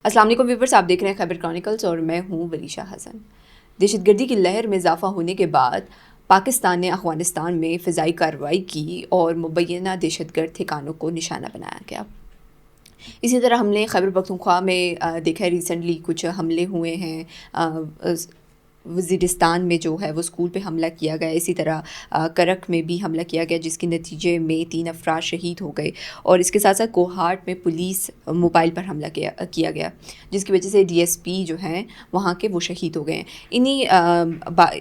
السلام علیکم ویورز، آپ دیکھ رہے ہیں خیبر کرونیکلز اور میں ہوں ولیشہ حسن۔ دہشت گردی کی لہر میں اضافہ ہونے کے بعد پاکستان نے افغانستان میں فضائی کارروائی کی اور مبینہ دہشت گرد ٹھکانوں کو نشانہ بنایا گیا۔ اسی طرح ہم نے خیبر پختونخوا میں دیکھا ہے ریسنٹلی کچھ حملے ہوئے ہیں، وزیرستان میں جو ہے وہ اسکول پہ حملہ کیا گیا، اسی طرح کرک میں بھی حملہ کیا گیا جس کے نتیجے میں 3 افراد شہید ہو گئے، اور اس کے ساتھ ساتھ کوہاٹ میں پولیس موبائل پر حملہ کیا گیا جس کی وجہ سے ڈی ایس پی جو ہیں وہاں کے وہ شہید ہو گئے ہیں۔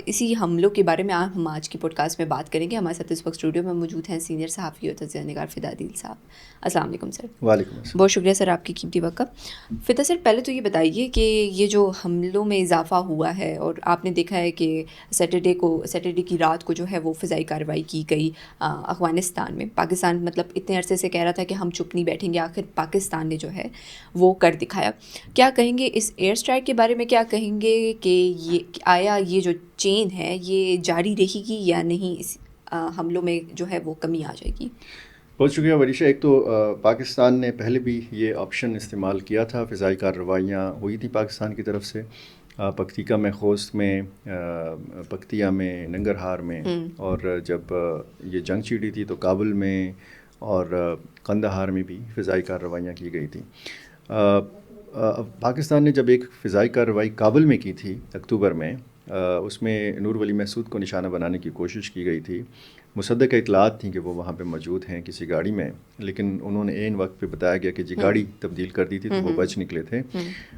اسی حملوں کے بارے میں ہم آج کی پوڈ کاسٹ میں بات کریں گے۔ ہمارے ساتھ اس وقت اسٹوڈیو میں موجود ہیں سینئر صحافی اور تجزیہ نگار فدا عدیل صاحب۔ السلام علیکم سر۔ وعلیکم السلام۔ بہت شکریہ سر آپ کی قیمتی وقت کا۔ فدا سر، پہلے تو یہ بتائیے کہ یہ جو حملوں میں اضافہ ہوا ہے، اور آپ نے دیکھا ہے کہ سیٹرڈے کی رات کو جو ہے وہ فضائی کارروائی کی گئی افغانستان میں، پاکستان مطلب اتنے عرصے سے کہہ رہا تھا کہ ہم چپ نہیں بیٹھیں گے، آخر پاکستان نے جو ہے وہ کر دکھایا۔ کیا کہیں گے اس ایئر اسٹرائک کے بارے میں؟ کیا کہیں گے کہ آیا یہ جو چین ہے یہ جاری رہے گی یا نہیں، اس حملوں میں جو ہے وہ کمی آ جائے گی؟ بہت شکریہ وریشہ۔ ایک تو پاکستان نے پہلے بھی یہ آپشن استعمال کیا تھا، فضائی کارروائیاں ہوئی تھی پاکستان کی طرف سے، پکتیکا میں، خوست میں، پکتیا میں، ننگرہار میں، اور جب یہ جنگ چھڑی تھی تو کابل میں اور قندھار میں بھی فضائی کارروائیاں کی گئی تھیں۔ پاکستان نے جب ایک فضائی کارروائی کابل میں کی تھی اکتوبر میں، اس میں نور ولی محسود کو نشانہ بنانے کی کوشش کی گئی تھی۔ مصدقہ اطلاعات تھیں کہ وہ وہاں پہ موجود ہیں کسی گاڑی میں، لیکن انہوں نے عین وقت پہ بتایا گیا کہ جی گاڑی تبدیل کر دی تھی تو وہ بچ نکلے تھے۔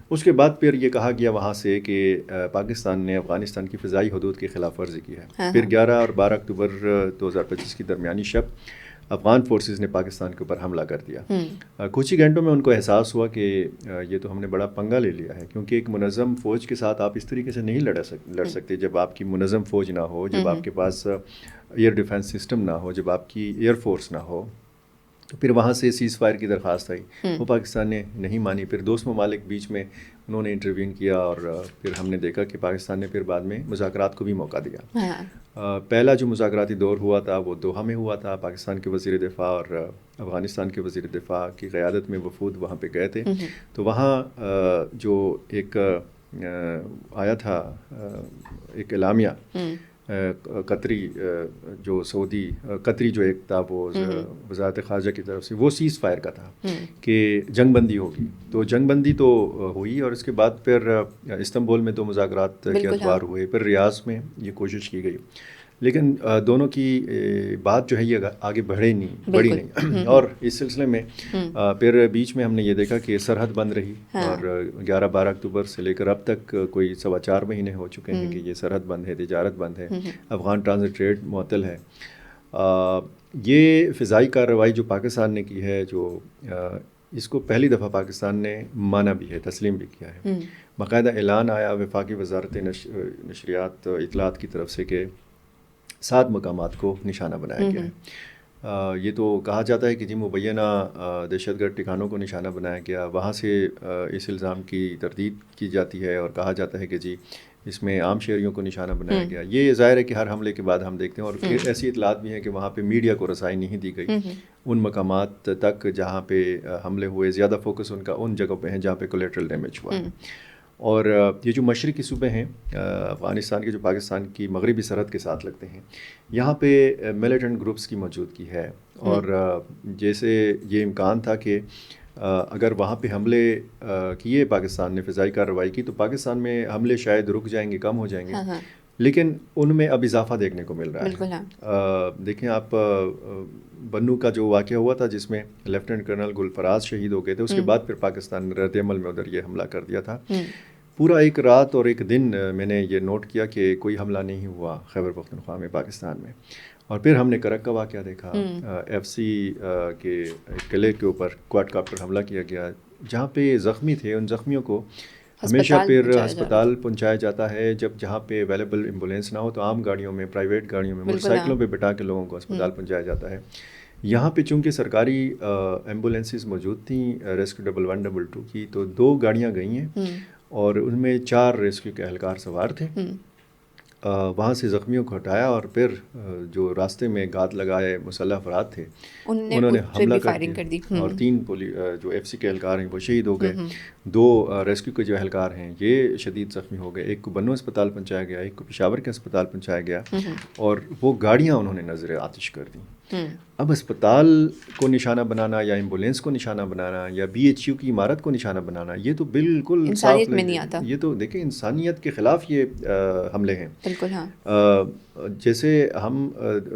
اس کے بعد پھر یہ کہا گیا وہاں سے کہ پاکستان نے افغانستان کی فضائی حدود کی خلاف ورزی کی ہے۔ پھر 11 اور 12 اکتوبر 2025 کی درمیانی شب افغان فورسز نے پاکستان کے اوپر حملہ کر دیا۔ کچھ ہی گھنٹوں میں ان کو احساس ہوا کہ یہ تو ہم نے بڑا پنگا لے لیا ہے، کیونکہ ایک منظم فوج کے ساتھ آپ اس طریقے سے نہیں لڑ سکتے جب آپ کی منظم فوج نہ ہو، جب آپ کے پاس ایئر ڈیفنس سسٹم نہ ہو، جب آپ کی ایئر فورس نہ ہو۔ تو پھر وہاں سے سیز فائر کی درخواست آئی، وہ پاکستان نے نہیں مانی۔ پھر دوست ممالک بیچ میں انہوں نے انٹروین کیا، اور پھر ہم نے دیکھا کہ پاکستان نے پھر بعد میں مذاکرات کو بھی موقع دیا۔ پہلا جو مذاکراتی دور ہوا تھا وہ دوحہ میں ہوا تھا، پاکستان کے وزیر دفاع اور افغانستان کے وزیر دفاع کی قیادت میں وفود وہاں پہ گئے تھے۔ تو وہاں جو ایک آیا تھا ایک اعلامیہ قطری، جو سعودی قطری جو ایک تھا وہ وزارت خارجہ کی طرف سے، وہ سیز فائر کا تھا کہ جنگ بندی ہوگی۔ تو جنگ بندی تو ہوئی، اور اس کے بعد پھر استنبول میں 2 مذاکرات کے ادوار ہوئے، پھر ریاض میں یہ کوشش کی گئی، لیکن دونوں کی بات جو ہے یہ آگے بڑھی نہیں۔ اور اس سلسلے میں پھر بیچ میں ہم نے یہ دیکھا کہ سرحد بند رہی، اور 11-12 اکتوبر سے لے کر اب تک کوئی 4.25 مہینے ہو چکے ہیں کہ یہ سرحد بند ہے، تجارت بند ہے، افغان ٹرانزٹ ٹریڈ معطل ہے۔ یہ فضائی کارروائی جو پاکستان نے کی ہے، جو اس کو پہلی دفعہ پاکستان نے مانا بھی ہے، تسلیم بھی کیا ہے۔ باقاعدہ اعلان آیا وفاقی وزارت نشریات اطلاعات کی طرف سے کہ 7 مقامات کو نشانہ بنایا گیا ہے۔ یہ تو کہا جاتا ہے کہ جی مبینہ دہشت گرد ٹھکانوں کو نشانہ بنایا گیا، وہاں سے اس الزام کی تردید کی جاتی ہے، اور کہا جاتا ہے کہ جی اس میں عام شہریوں کو نشانہ بنایا گیا۔ یہ ظاہر ہے کہ ہر حملے کے بعد ہم دیکھتے ہیں، اور پھر ایسی اطلاعات بھی ہیں کہ وہاں پہ میڈیا کو رسائی نہیں دی گئی ان مقامات تک جہاں پہ حملے ہوئے۔ زیادہ فوکس ان کا ان جگہوں پہ ہیں جہاں پہ کولیٹرل ڈیمیج ہوا ہے۔ اور یہ جو مشرقی صوبے ہیں افغانستان کے، جو پاکستان کی مغربی سرحد کے ساتھ لگتے ہیں، یہاں پہ ملیٹنٹ گروپس کی موجودگی ہے، اور جیسے یہ امکان تھا کہ اگر وہاں پہ حملے کیے پاکستان نے، فضائی کارروائی کی، تو پاکستان میں حملے شاید رک جائیں گے، کم ہو جائیں گے، لیکن ان میں اب اضافہ دیکھنے کو مل رہا ہے۔ دیکھیں آپ، بنو کا جو واقعہ ہوا تھا جس میں لیفٹیننٹ کرنل گلفراز شہید ہو گئے تھے، اس کے بعد پھر پاکستان نے رد عمل میں ادھر یہ حملہ کر دیا تھا۔ پورا ایک رات اور ایک دن میں نے یہ نوٹ کیا کہ کوئی حملہ نہیں ہوا خیبر پختونخوا میں، پاکستان میں۔ اور پھر ہم نے کرک کا واقعہ دیکھا، ایف سی کے قلعے کے اوپر کوائڈ کاپٹر حملہ کیا گیا، جہاں پہ زخمی تھے ان زخمیوں کو ہمیشہ پھر ہسپتال پہنچایا جاتا ہے۔ جہاں پہ اویلیبل ایمبولینس نہ ہو تو عام گاڑیوں میں، پرائیویٹ گاڑیوں میں، موٹر سائیکلوں پہ بٹھا کے لوگوں کو ہسپتال پہنچایا جاتا ہے۔ یہاں پہ چونکہ سرکاری ایمبولینسز موجود تھیں ریسکیو 112 کی، تو 2 گاڑیاں گئی ہیں، اور ان میں 4 ریسکیو کے اہلکار سوار تھے، وہاں سے زخمیوں کو ہٹایا اور پھر جو راستے میں گھات لگائے مسلح افراد تھے انہوں نے حملہ کر دی اور 3 جو ایف سی کے اہلکار ہیں وہ شہید ہو گئے. 2 ریسکیو کے جو اہلکار ہیں یہ شدید زخمی ہو گئے. ایک کو بنو اسپتال پہنچایا گیا, ایک کو پشاور کے اسپتال پہنچایا گیا, اور وہ گاڑیاں انہوں نے نظر آتش کر دیں. اب اسپتال کو نشانہ بنانا یا ایمبولینس کو نشانہ بنانا یا بی ایچ یو کی عمارت کو نشانہ بنانا یہ تو بالکل انسانیت میں نہیں آتا. یہ تو دیکھیں انسانیت کے خلاف یہ حملے ہیں. بالکل ہاں. جیسے ہم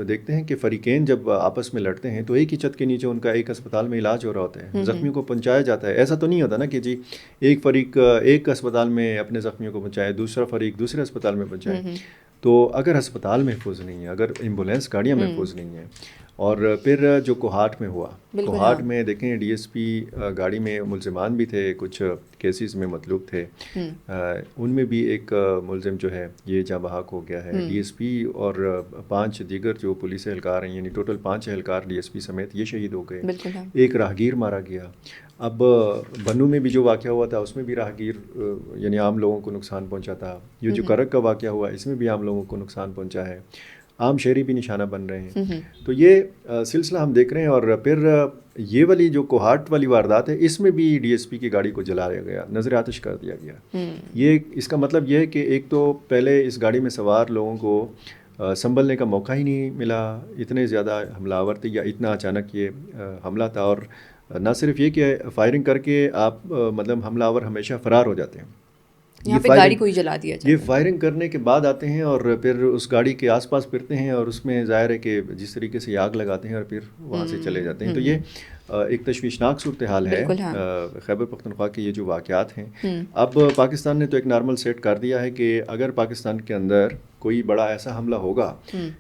دیکھتے ہیں کہ فریقین جب آپس میں لڑتے ہیں تو ایک ہی چھت کے نیچے ان کا ایک اسپتال میں علاج ہو رہا ہوتا ہے, زخمیوں کو پہنچایا جاتا ہے. ایسا تو نہیں ہوتا نا کہ جی ایک فریق ایک اسپتال میں اپنے زخمیوں کو پہنچائے, دوسرا فریق دوسرے اسپتال میں پہنچائے. تو اگر اسپتال محفوظ نہیں ہے, اگر ایمبولینس گاڑیاں محفوظ نہیں ہیں, اور پھر جو کوہاٹ میں ہوا, کوہاٹ میں دیکھیں ڈی ایس پی گاڑی میں ملزمان بھی تھے, کچھ کیسز میں مطلوب تھے, ان میں بھی ایک ملزم جو ہے یہ جاں بحق ہو گیا ہے. ڈی ایس پی اور 5 دیگر جو پولیس اہلکار ہیں, یعنی ٹوٹل 5 اہلکار ڈی ایس پی سمیت یہ شہید ہو گئے. ایک راہگیر مارا گیا. اب بنو میں بھی جو واقعہ ہوا تھا اس میں بھی راہگیر یعنی عام لوگوں کو نقصان پہنچا تھا. یہ جو کرک کا واقعہ ہوا اس میں بھی عام لوگوں کو نقصان پہنچا ہے. عام شہری بھی نشانہ بن رہے ہیں. تو یہ سلسلہ ہم دیکھ رہے ہیں. اور پھر یہ والی جو کوہاٹ والی واردات ہے اس میں بھی ڈی ایس پی کی گاڑی کو جلایا گیا, نظر آتش کر دیا گیا. یہ اس کا مطلب یہ ہے کہ ایک تو پہلے اس گاڑی میں سوار لوگوں کو سنبھلنے کا موقع ہی نہیں ملا, اتنے زیادہ حملہ آور تھے یا اتنا اچانک یہ حملہ تھا. اور نہ صرف یہ کہ فائرنگ کر کے آپ مطلب حملہ آور ہمیشہ فرار ہو جاتے ہیں, یہاں پہ گاڑی کو ہی جلا دیا جاتا ہے. یہ فائرنگ کرنے کے بعد آتے ہیں اور پھر اس گاڑی کے آس پاس پھرتے ہیں, اور اس میں ظاہر ہے کہ جس طریقے سے آگ لگاتے ہیں اور پھر وہاں سے چلے جاتے ہیں. تو یہ ایک تشویشناک صورتحال ہے خیبر پختونخوا کے یہ جو واقعات ہیں. اب پاکستان نے تو ایک نارمل سیٹ کر دیا ہے کہ اگر پاکستان کے اندر کوئی بڑا ایسا حملہ ہوگا,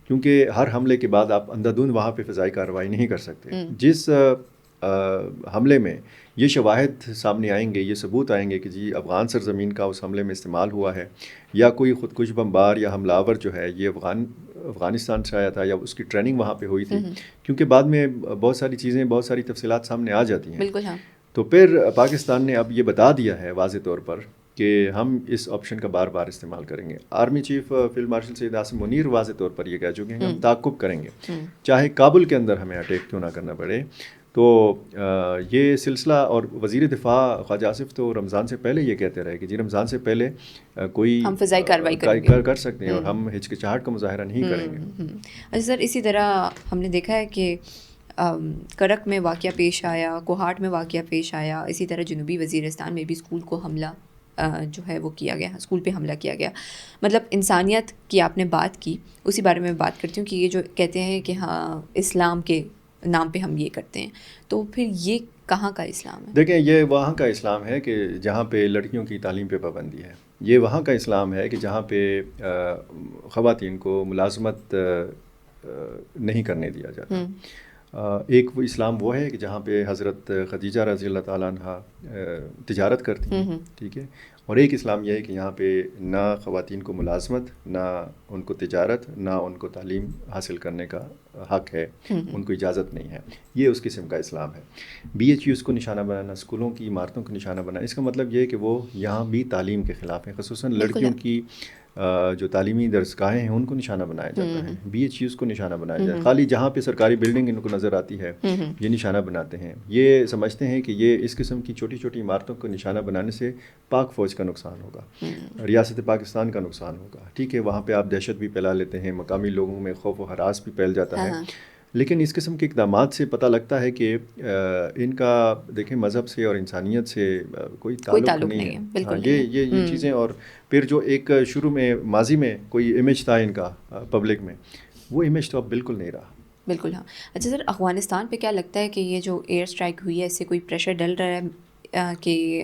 کیونکہ ہر حملے کے بعد آپ اندھادھند وہاں پہ فضائی کارروائی نہیں کر سکتے. جس حملے میں یہ شواہد سامنے آئیں گے, یہ ثبوت آئیں گے کہ جی افغان سرزمین کا اس حملے میں استعمال ہوا ہے, یا کوئی خودکش بمبار یا حملہ آور جو ہے یہ افغانستان سے آیا تھا, یا اس کی ٹریننگ وہاں پہ ہوئی تھی, کیونکہ بعد میں بہت ساری چیزیں, بہت ساری تفصیلات سامنے آ جاتی ہیں. بالکل ہاں. تو پھر پاکستان نے اب یہ بتا دیا ہے واضح طور پر کہ ہم اس آپشن کا بار بار استعمال کریں گے. Army chief field marshal Syed Asim Munir واضح طور پر یہ کہہ چکے ہیں کہ ہم تعاقب کریں گے, چاہے کابل کے اندر ہمیں اٹیک کیوں نہ کرنا پڑے. تو یہ سلسلہ, اور وزیر دفاع خواجہ آصف تو رمضان سے پہلے یہ کہتے رہے کہ جی رمضان سے پہلے کوئی ہم فضائی کارروائی کر سکتے ہیں اور ہم ہچکچاہٹ کا مظاہرہ نہیں کریں گے. اچھا سر, اسی طرح ہم نے دیکھا ہے کہ کرک میں واقعہ پیش آیا, کوہاٹ میں واقعہ پیش آیا, اسی طرح جنوبی وزیرستان میں بھی اسکول کو حملہ جو ہے وہ کیا گیا, اسکول پہ حملہ کیا گیا. مطلب انسانیت کی آپ نے بات کی, اسی بارے میں بات کرتی ہوں کہ یہ جو کہتے ہیں کہ ہاں اسلام کے نام پہ ہم یہ کرتے ہیں, تو پھر یہ کہاں کا اسلام ہے؟ دیکھیں یہ وہاں کا اسلام ہے کہ جہاں پہ لڑکیوں کی تعلیم پہ پابندی ہے. یہ وہاں کا اسلام ہے کہ جہاں پہ خواتین کو ملازمت نہیں کرنے دیا جاتا. ایک وہ اسلام وہ ہے کہ جہاں پہ حضرت خدیجہ رضی اللہ تعالیٰ عنہ تجارت کرتی ہیں, ٹھیک ہے. اور ایک اسلام یہ ہے کہ یہاں پہ نہ خواتین کو ملازمت, نہ ان کو تجارت, نہ ان کو تعلیم حاصل کرنے کا حق ہے, ان کو اجازت نہیں ہے. یہ اس قسم کا اسلام ہے. بی ایچ یوز کو نشانہ بنانا, اسکولوں کی عمارتوں کو نشانہ بنانا, اس کا مطلب یہ ہے کہ وہ یہاں بھی تعلیم کے خلاف ہیں. خصوصاً لڑکیوں کی جو تعلیمی درسگاہیں ہیں ان کو نشانہ بنایا جاتا ہے, بی ایچ یوز کو نشانہ بنایا جاتا ہے. خالی جہاں پہ سرکاری بلڈنگ ان کو نظر آتی ہے یہ نشانہ بناتے ہیں. یہ سمجھتے ہیں کہ یہ اس قسم کی چھوٹی چھوٹی عمارتوں کو نشانہ بنانے سے پاک فوج کا نقصان ہوگا, ریاست پاکستان کا نقصان ہوگا. ٹھیک ہے, وہاں پہ آپ دہشت بھی پھیلا لیتے ہیں, مقامی لوگوں میں خوف و ہراس بھی پھیل جاتا ہے. لیکن اس قسم کے اقدامات سے پتہ لگتا ہے کہ ان کا دیکھیں مذہب سے اور انسانیت سے کوئی تعلق نہیں ہے. یہ چیزیں, اور پھر جو ایک شروع میں ماضی میں کوئی امیج تھا ان کا پبلک میں, وہ امیج تو اب بالکل نہیں رہا. بالکل ہاں. اچھا سر, افغانستان پہ کیا لگتا ہے کہ یہ جو ایئر اسٹرائک ہوئی ہے اس سے کوئی پریشر ڈل رہا ہے کہ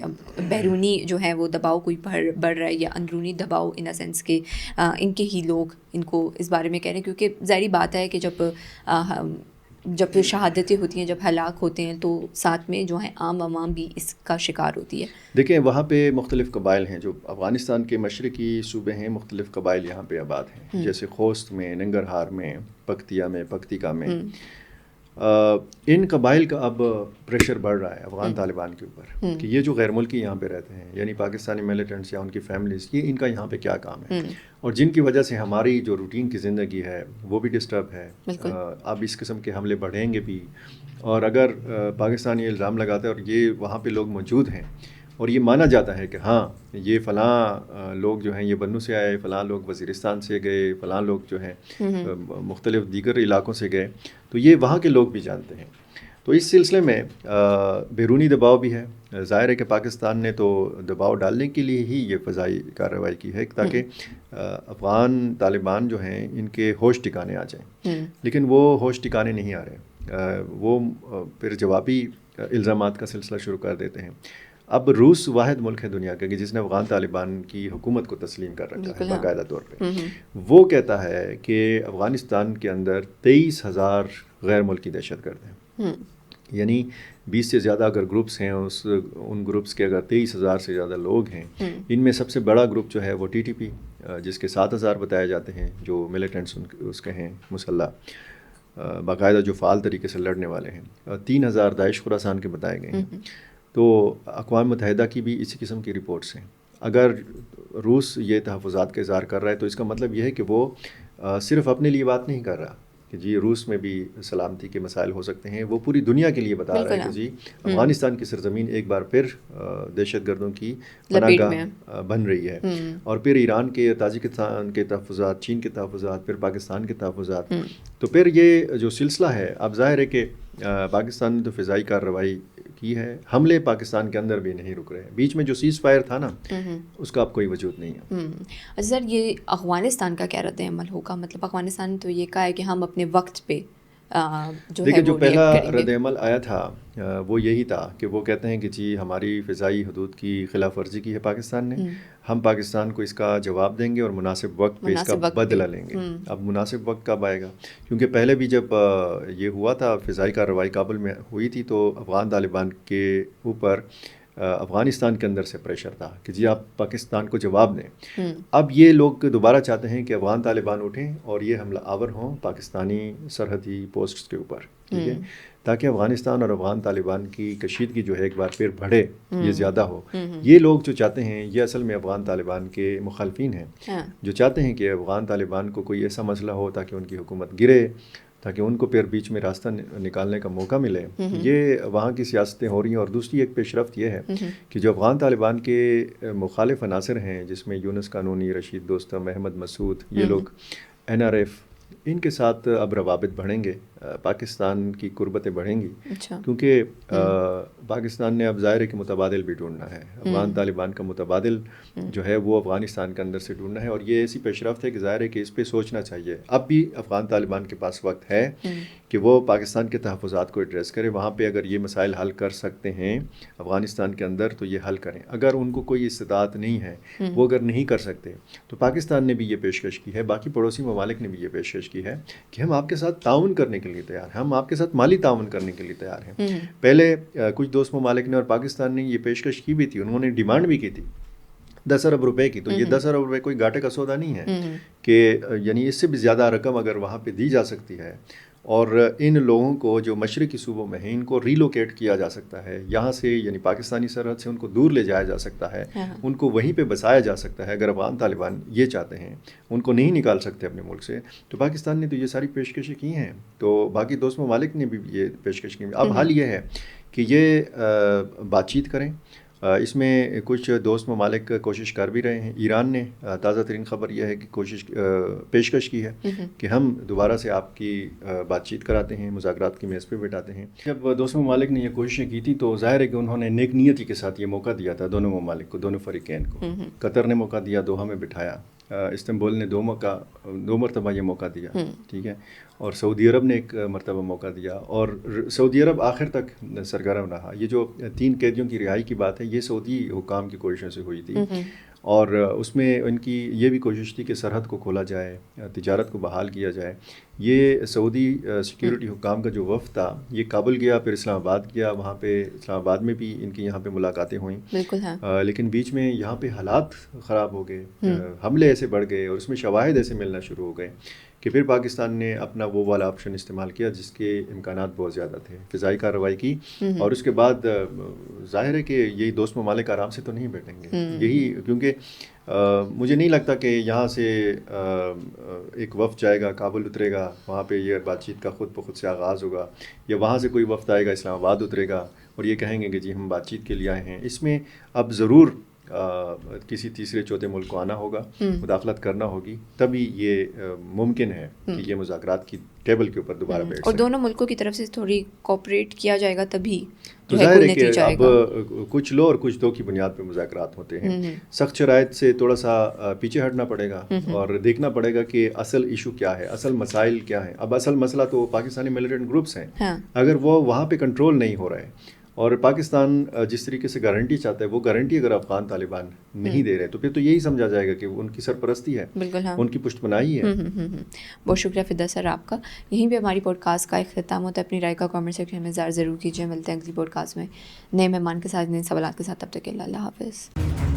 بیرونی جو ہے وہ دباؤ کوئی بڑھ رہا ہے, یا اندرونی دباؤ ان اے سینس کہ ان کے ہی لوگ ان کو اس بارے میں کہہ رہے ہیں؟ کیونکہ ظاہری بات ہے کہ جب شہادتیں ہوتی ہیں, جب ہلاک ہوتے ہیں, تو ساتھ میں جو ہے عام عوام بھی اس کا شکار ہوتی ہے. دیکھیں وہاں پہ مختلف قبائل ہیں, جو افغانستان کے مشرقی صوبے ہیں, مختلف قبائل یہاں پہ آباد ہیں, جیسے خوست میں, ننگرہار میں, پکتیا میں, پکتیکا میں. ان قبائل کا اب پریشر بڑھ رہا ہے افغان طالبان کے اوپر کہ یہ جو غیر ملکی یہاں پہ رہتے ہیں یعنی پاکستانی ملیٹنٹس یا ان کی فیملیز، یہ ان کا یہاں پہ کیا کام ہے، اور جن کی وجہ سے ہماری جو روٹین کی زندگی ہے وہ بھی ڈسٹرب ہے. اب اس قسم کے حملے بڑھیں گے بھی، اور اگر پاکستانی الزام لگاتے ہیں اور یہ وہاں پہ لوگ موجود ہیں اور یہ مانا جاتا ہے کہ ہاں یہ فلاں لوگ جو ہیں یہ بنو سے آئے، فلاں لوگ وزیرستان سے گئے، فلاں لوگ جو ہیں مختلف دیگر علاقوں سے گئے، تو یہ وہاں کے لوگ بھی جانتے ہیں. تو اس سلسلے میں بیرونی دباؤ بھی ہے. ظاہر ہے کہ پاکستان نے تو دباؤ ڈالنے کے لیے ہی یہ فضائی کارروائی کی ہے تاکہ افغان طالبان جو ہیں ان کے ہوش ٹھکانے آ جائیں، لیکن وہ ہوش ٹھکانے نہیں آ رہے. وہ پھر جوابی الزامات کا سلسلہ شروع کر دیتے ہیں. اب روس واحد ملک ہے دنیا کا کہ جس نے افغان طالبان کی حکومت کو تسلیم کر رکھا ہے باقاعدہ طور پہ. وہ کہتا ہے کہ افغانستان کے اندر 23,000 غیر ملکی دہشت گرد ہیں، یعنی 20 سے زیادہ اگر گروپس ہیں، ان گروپس کے اگر 23,000 سے زیادہ لوگ ہیں، ان میں سب سے بڑا گروپ جو ہے وہ ٹی ٹی پی، جس کے 7,000 بتائے جاتے ہیں جو ملیٹنٹس اس کے ہیں مسلح باقاعدہ جو فعال طریقے سے لڑنے والے ہیں، 3,000 داعش خراسان کے بتائے گئے ہیں. تو اقوام متحدہ کی بھی اسی قسم کی رپورٹس ہیں. اگر روس یہ تحفظات کا اظہار کر رہا ہے تو اس کا مطلب یہ ہے کہ وہ صرف اپنے لیے بات نہیں کر رہا کہ جی روس میں بھی سلامتی کے مسائل ہو سکتے ہیں، وہ پوری دنیا کے لیے بتا رہا ہے کہ جی افغانستان کی سرزمین ایک بار پھر دہشت گردوں کی پناہ گاہ بن رہی ہے. اور پھر ایران کے، تاجکستان کے تحفظات، چین کے تحفظات، پھر پاکستان کے تحفظات. تو پھر یہ جو سلسلہ ہے، اب ظاہر ہے کہ پاکستان نے تو فضائی کارروائی کی ہے، حملے پاکستان کے اندر بھی نہیں رک رہے ہیں. بیچ میں جو سیز فائر تھا نا اس کا اب کوئی وجود نہیں ہے. سر یہ افغانستان کا کیا رد عمل ہوگا؟ مطلب افغانستان تو یہ کہا ہے کہ ہم اپنے وقت پہ دیکھیں جو پہلا رد عمل آیا تھا وہ یہی تھا کہ وہ کہتے ہیں کہ جی ہماری فضائی حدود کی خلاف ورزی کی ہے پاکستان نے، ہم پاکستان کو اس کا جواب دیں گے اور مناسب وقت پہ اس کا بدلہ لیں گے. اب مناسب وقت کب آئے گا؟ کیونکہ پہلے بھی جب یہ ہوا تھا، فضائی کارروائی کابل میں ہوئی تھی، تو افغان طالبان کے اوپر افغانستان کے اندر سے پریشر تھا کہ جی آپ پاکستان کو جواب دیں. اب یہ لوگ دوبارہ چاہتے ہیں کہ افغان طالبان اٹھیں اور یہ حملہ آور ہوں پاکستانی سرحدی پوسٹس کے اوپر، ٹھیک ہے، تاکہ افغانستان اور افغان طالبان کی کشیدگی جو ہے ایک بار پھر بڑھے، یہ زیادہ ہو. یہ لوگ جو چاہتے ہیں یہ اصل میں افغان طالبان کے مخالفین ہیں، جو چاہتے ہیں کہ افغان طالبان کو کوئی ایسا مسئلہ ہو تاکہ ان کی حکومت گرے، تاکہ ان کو پھر بیچ میں راستہ نکالنے کا موقع ملے. یہ وہاں کی سیاستیں ہو رہی ہیں. اور دوسری ایک پیش رفت یہ ہے کہ جو افغان طالبان کے مخالف عناصر ہیں، جس میں یونس قانونی، رشید دوستم، احمد مسعود، یہ لوگ NRF، ان کے ساتھ اب روابط بڑھیں گے، پاکستان کی قربتیں بڑھیں گی. کیونکہ پاکستان نے اب ظاہر ہے کہ متبادل بھی ڈھونڈنا ہے. افغان طالبان کا متبادل جو ہے وہ افغانستان کے اندر سے ڈھونڈنا ہے. اور یہ ایسی پیش رفت ہے کہ ظاہر ہے کہ اس پہ سوچنا چاہیے. اب بھی افغان طالبان کے پاس وقت ہے کہ وہ پاکستان کے تحفظات کو ایڈریس کرے. وہاں پہ اگر یہ مسائل حل کر سکتے ہیں افغانستان کے اندر تو یہ حل کریں. اگر ان کو کوئی استطاعت نہیں ہے، وہ اگر نہیں کر سکتے، تو پاکستان نے بھی یہ پیشکش کی ہے، باقی پڑوسی ممالک نے بھی یہ پیشکش کی ہے کہ ہم آپ کے ساتھ تعاون کرنے کے لیے تیار ہیں، ہم آپ کے ساتھ مالی تعاون کرنے کے لیے تیار ہیں. پہلے کچھ دوست ممالک نے اور پاکستان نے یہ پیشکش کی بھی تھی، انہوں نے ڈیمانڈ بھی کی تھی 10 ارب روپے کی. تو یہ 10 ارب روپے کوئی گھاٹے کا سودا نہیں ہے کہ یعنی اس سے بھی زیادہ رقم اگر وہاں پہ دی جا سکتی ہے اور ان لوگوں کو جو مشرقی صوبوں میں ہیں ان کو ریلوکیٹ کیا جا سکتا ہے، یہاں سے یعنی پاکستانی سرحد سے ان کو دور لے جایا جا سکتا ہے، ان کو وہیں پہ بسایا جا سکتا ہے. اگر افغان طالبان یہ چاہتے ہیں، ان کو نہیں نکال سکتے اپنے ملک سے، تو پاکستان نے تو یہ ساری پیشکشیں کی ہیں. تو باقی دوست ممالک نے بھی یہ پیشکش کی. اب حال یہ ہے کہ یہ بات چیت کریں. اس میں کچھ دوست ممالک کوشش کر بھی رہے ہیں. ایران نے تازہ ترین خبر یہ ہے کہ پیشکش کی ہے کہ ہم دوبارہ سے آپ کی بات چیت کراتے ہیں، مذاکرات کی میز پہ بٹھاتے ہیں. جب دوست ممالک نے یہ کوششیں کی تھی تو ظاہر ہے کہ انہوں نے نیک نیتی کے ساتھ یہ موقع دیا تھا دونوں ممالک کو، دونوں فریقین کو. قطر نے موقع دیا، دوحہ میں بٹھایا. استنبول نے دو مرتبہ یہ موقع دیا، ٹھیک ہے. اور سعودی عرب نے ایک مرتبہ موقع دیا، اور سعودی عرب آخر تک سرگرم رہا. یہ جو 3 قیدیوں کی رہائی کی بات ہے، یہ سعودی حکام کی کوششوں سے ہوئی تھی. اور اس میں ان کی یہ بھی کوشش تھی کہ سرحد کو کھولا جائے، تجارت کو بحال کیا جائے. یہ سعودی سیکیورٹی حکام کا جو وفد تھا یہ کابل گیا، پھر اسلام آباد گیا. وہاں پہ اسلام آباد میں بھی ان کی یہاں پہ ملاقاتیں ہوئیں. لیکن بیچ میں یہاں پہ حالات خراب ہو گئے، حملے ایسے بڑھ گئے اور اس میں شواہد ایسے ملنا شروع ہو گئے کہ پھر پاکستان نے اپنا وہ والا آپشن استعمال کیا جس کے امکانات بہت زیادہ تھے، فضائی کارروائی کی، اور اس کے بعد ظاہر ہے کہ یہی دوست ممالک آرام سے تو نہیں بیٹھیں گے، یہی کیونکہ مجھے نہیں لگتا کہ یہاں سے ایک وفد جائے گا، کابل اترے گا، وہاں پہ یہ بات چیت کا خود بخود سے آغاز ہوگا، یا وہاں سے کوئی وفد آئے گا اسلام آباد اترے گا اور یہ کہیں گے کہ جی ہم بات چیت کے لیے آئے ہیں۔ اس میں اب ضرور کسی تیسرے چوتھے ملک کو آنا ہوگا، مداخلت کرنا ہوگی، تبھی یہ ممکن ہے کہ یہ مذاکرات کی ٹیبل کے اوپر دوبارہ بیٹھ اور سکیں۔ دونوں ملکوں کی طرف سے تھوڑی کوآپریٹ کیا جائے گا تبھی تو ظاہر ہے کہ اب کچھ لو اور کچھ دو کی بنیاد پہ مذاکرات ہوتے ہیں، سخت شرائط سے تھوڑا سا پیچھے ہٹنا پڑے گا اور دیکھنا پڑے گا کہ اصل ایشو کیا ہے، اصل مسائل کیا ہیں۔ اب اصل مسئلہ تو پاکستانی ملیٹنٹ گروپس ہیں، اگر وہ وہاں پہ کنٹرول نہیں ہو رہے اور پاکستان جس طریقے سے گارنٹی چاہتا ہے وہ گارنٹی اگر افغان طالبان نہیں دے رہے تو پھر تو یہی سمجھا جائے گا کہ ان کی سرپرستی ہے، ان کی پشت بنائی ہے۔ بہت شکریہ فدا سر آپ کا۔ یہیں پہ ہماری پوڈ کاسٹ کا اختتام ہوتا ہے۔ اپنی رائے کا کامنٹ سیکشن میں ضرور کیجیے۔ ملتے ہیں اگلی پوڈ کاسٹ میں نئے مہمان کے ساتھ، نئے سوالات کے ساتھ۔ تب تک کے لیے اللہ حافظ۔